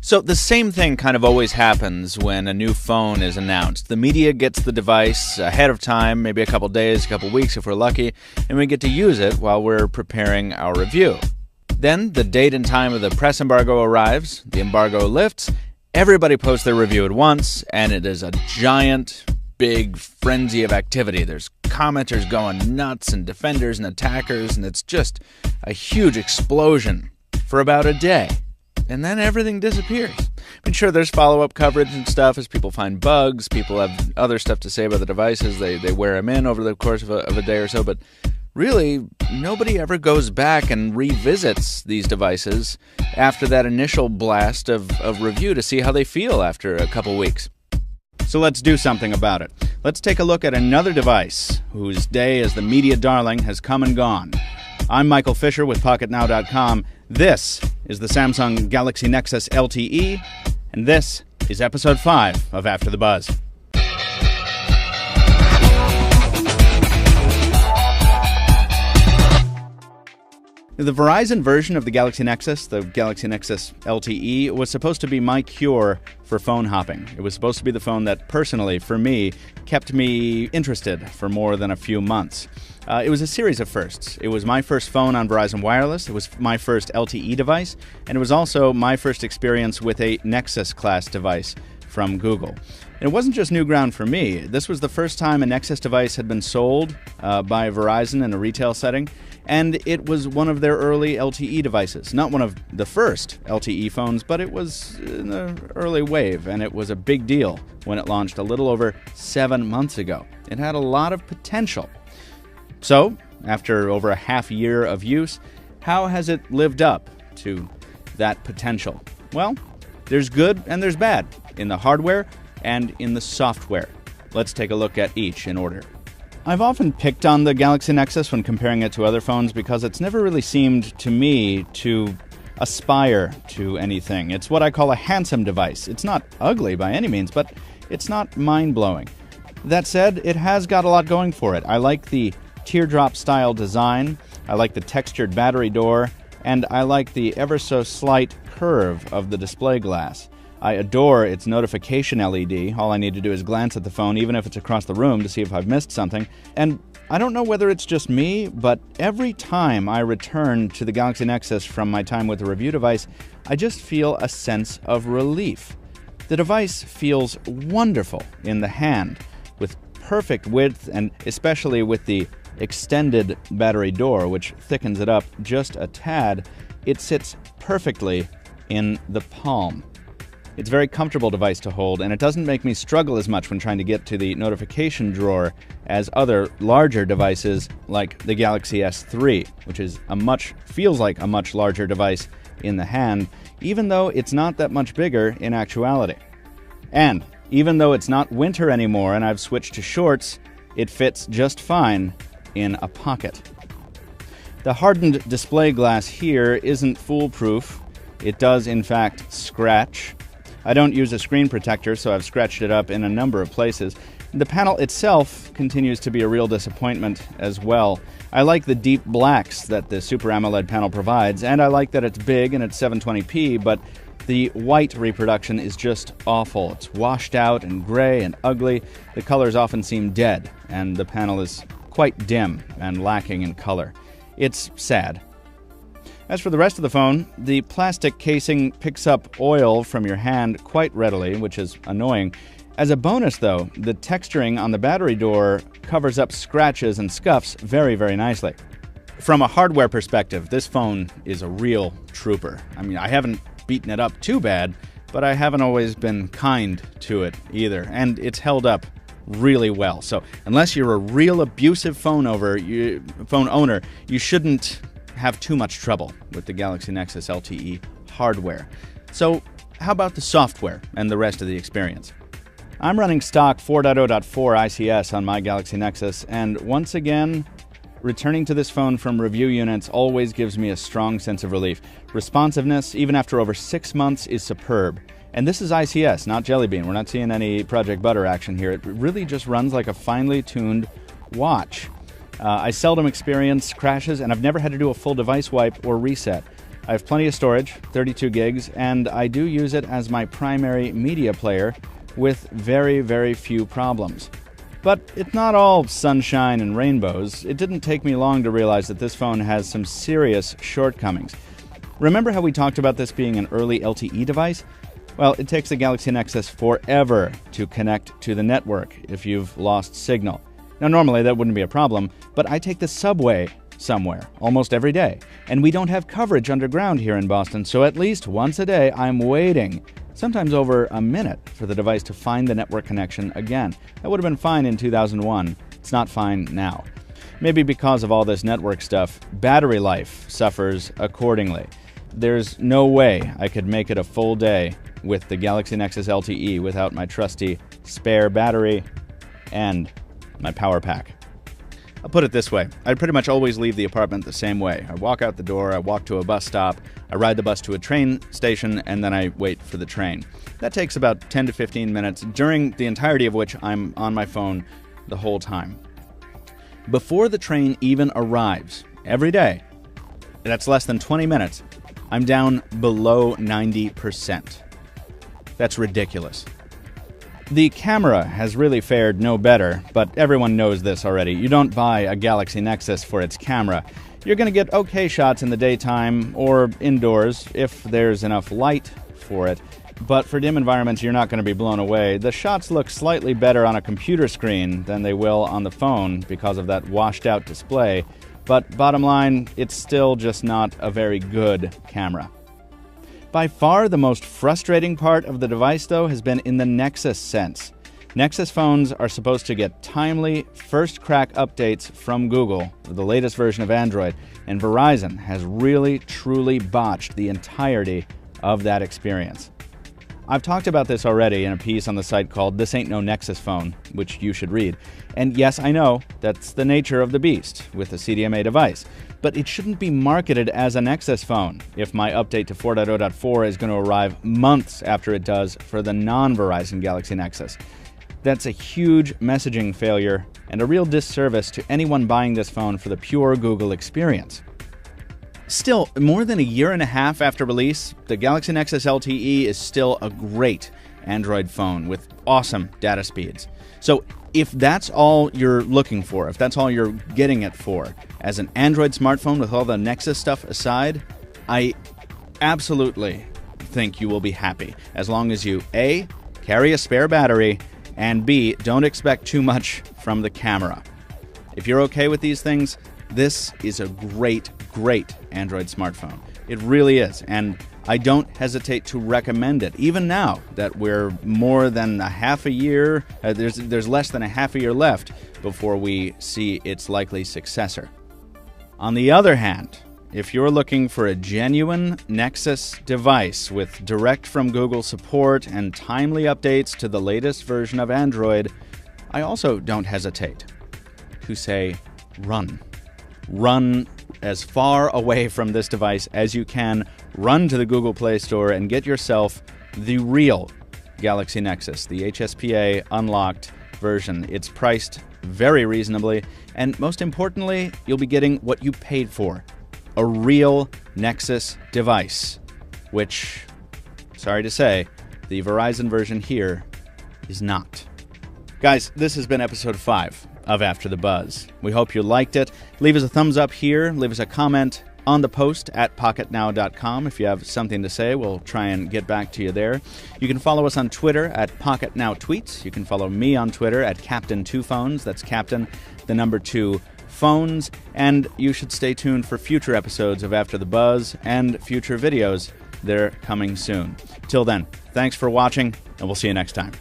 So the same thing kind of always happens when a new phone is announced. The media gets the device ahead of time, maybe a couple days, a couple weeks if we're lucky, and we get to use it while we're preparing our review. Then the date and time of the press embargo arrives, the embargo lifts, everybody posts their review at once, and it is a giant, big frenzy of activity. There's commenters going nuts and defenders and attackers, and it's just a huge explosion for about a day. And then everything disappears. I mean, sure, there's follow-up coverage and stuff as people find bugs. People have other stuff to say about the devices. They wear them in over the course of a day or so. But really, nobody ever goes back and revisits these devices after that initial blast of review to see how they feel after a couple weeks. So let's do something about it. Let's take a look at another device whose day as the media darling has come and gone. I'm Michael Fisher with PocketNow.com. This is the Samsung Galaxy Nexus LTE, and this is Episode 5 of After the Buzz. The Verizon version of the Galaxy Nexus, the Galaxy Nexus LTE, was supposed to be my cure for phone hopping. It was supposed to be the phone that, personally, for me, kept me interested for more than a few months. It was a series of firsts. It was my first phone on Verizon Wireless, it was my first LTE device, and it was also my first experience with a Nexus-class device from Google. And it wasn't just new ground for me. This was the first time a Nexus device had been sold by Verizon in a retail setting, and it was one of their early LTE devices. Not one of the first LTE phones, but it was in the early wave, and it was a big deal when it launched a little over 7 months ago. It had a lot of potential. So, after over a half year of use, how has it lived up to that potential? Well, there's good and there's bad in the hardware and in the software. Let's take a look at each in order. I've often picked on the Galaxy Nexus when comparing it to other phones because it's never really seemed to me to aspire to anything. It's what I call a handsome device. It's not ugly by any means, but it's not mind-blowing. That said, it has got a lot going for it. I like the teardrop-style design, I like the textured battery door, and I like the ever-so-slight curve of the display glass. I adore its notification LED. All I need to do is glance at the phone, even if it's across the room, to see if I've missed something. And I don't know whether it's just me, but every time I return to the Galaxy Nexus from my time with the review device, I just feel a sense of relief. The device feels wonderful in the hand, with perfect width, and especially with the extended battery door, which thickens it up just a tad. It sits perfectly in the palm. It's a very comfortable device to hold, and it doesn't make me struggle as much when trying to get to the notification drawer as other larger devices like the Galaxy S3, which feels like a much larger device in the hand, even though it's not that much bigger in actuality. And even though it's not winter anymore and I've switched to shorts, it fits just fine in a pocket. The hardened display glass here isn't foolproof. It does, in fact, scratch. I don't use a screen protector, so I've scratched it up in a number of places. The panel itself continues to be a real disappointment as well. I like the deep blacks that the Super AMOLED panel provides, and I like that it's big and it's 720p, but the white reproduction is just awful. It's washed out and gray and ugly. The colors often seem dead, and the panel is quite dim and lacking in color. It's sad. As for the rest of the phone, the plastic casing picks up oil from your hand quite readily, which is annoying. As a bonus, though, the texturing on the battery door covers up scratches and scuffs very, very nicely. From a hardware perspective, this phone is a real trooper. I mean, I haven't beaten it up too bad, but I haven't always been kind to it either, and it's held up really well. So unless you're a real abusive phone owner, you shouldn't have too much trouble with the Galaxy Nexus LTE hardware. So how about the software and the rest of the experience? I'm running stock 4.0.4 ICS on my Galaxy Nexus, and once again, returning to this phone from review units always gives me a strong sense of relief. Responsiveness, even after over 6 months, is superb. And this is ICS, not Jelly Bean. We're not seeing any Project Butter action here. It really just runs like a finely tuned watch. I seldom experience crashes, and I've never had to do a full device wipe or reset. I have plenty of storage, 32 gigs, and I do use it as my primary media player with very, very few problems. But it's not all sunshine and rainbows. It didn't take me long to realize that this phone has some serious shortcomings. Remember how we talked about this being an early LTE device? Well, it takes the Galaxy Nexus forever to connect to the network if you've lost signal. Now, normally that wouldn't be a problem, but I take the subway somewhere almost every day, and we don't have coverage underground here in Boston, so at least once a day I'm waiting, sometimes over a minute, for the device to find the network connection again. That would have been fine in 2001. It's not fine now. Maybe because of all this network stuff, battery life suffers accordingly. There's no way I could make it a full day with the Galaxy Nexus LTE without my trusty spare battery and my power pack. I'll put it this way. I pretty much always leave the apartment the same way. I walk out the door, I walk to a bus stop, I ride the bus to a train station, and then I wait for the train. That takes about 10 to 15 minutes, during the entirety of which I'm on my phone the whole time. Before the train even arrives, every day, that's less than 20 minutes, I'm down below 90%. That's ridiculous. The camera has really fared no better, but everyone knows this already. You don't buy a Galaxy Nexus for its camera. You're going to get okay shots in the daytime or indoors if there's enough light for it, but for dim environments you're not going to be blown away. The shots look slightly better on a computer screen than they will on the phone because of that washed out display, but bottom line, it's still just not a very good camera. By far the most frustrating part of the device, though, has been in the Nexus sense. Nexus phones are supposed to get timely, first-crack updates from Google, the latest version of Android, and Verizon has really, truly botched the entirety of that experience. I've talked about this already in a piece on the site called This Ain't No Nexus Phone, which you should read. And yes, I know, that's the nature of the beast with a CDMA device. But it shouldn't be marketed as a Nexus phone if my update to 4.0.4 is going to arrive months after it does for the non-Verizon Galaxy Nexus. That's a huge messaging failure and a real disservice to anyone buying this phone for the pure Google experience. Still, more than a year and a half after release, the Galaxy Nexus LTE is still a great Android phone with awesome data speeds. So if that's all you're looking for, if that's all you're getting it for, as an Android smartphone with all the Nexus stuff aside, I absolutely think you will be happy, as long as you A, carry a spare battery, and B, don't expect too much from the camera. If you're okay with these things, this is a great Android smartphone. It really is, and I don't hesitate to recommend it. Even now that we're more than a half a year, there's less than a half a year left before we see its likely successor. On the other hand, if you're looking for a genuine Nexus device with direct from Google support and timely updates to the latest version of Android, I also don't hesitate to say run. Run as far away from this device as you can. Run to the Google Play Store and get yourself the real Galaxy Nexus, the HSPA unlocked version. It's priced very reasonably, and most importantly, you'll be getting what you paid for, a real Nexus device, which, sorry to say, the Verizon version here is not. Guys, this has been episode 5 of After the Buzz. We hope you liked it. Leave us a thumbs up here. Leave us a comment on the post at pocketnow.com. If you have something to say, we'll try and get back to you there. You can follow us on Twitter at PocketNowTweets. You can follow me on Twitter at Captain2Phones. That's Captain, the number 2 phones. And you should stay tuned for future episodes of After the Buzz and future videos. They're coming soon. Till then, thanks for watching, and we'll see you next time.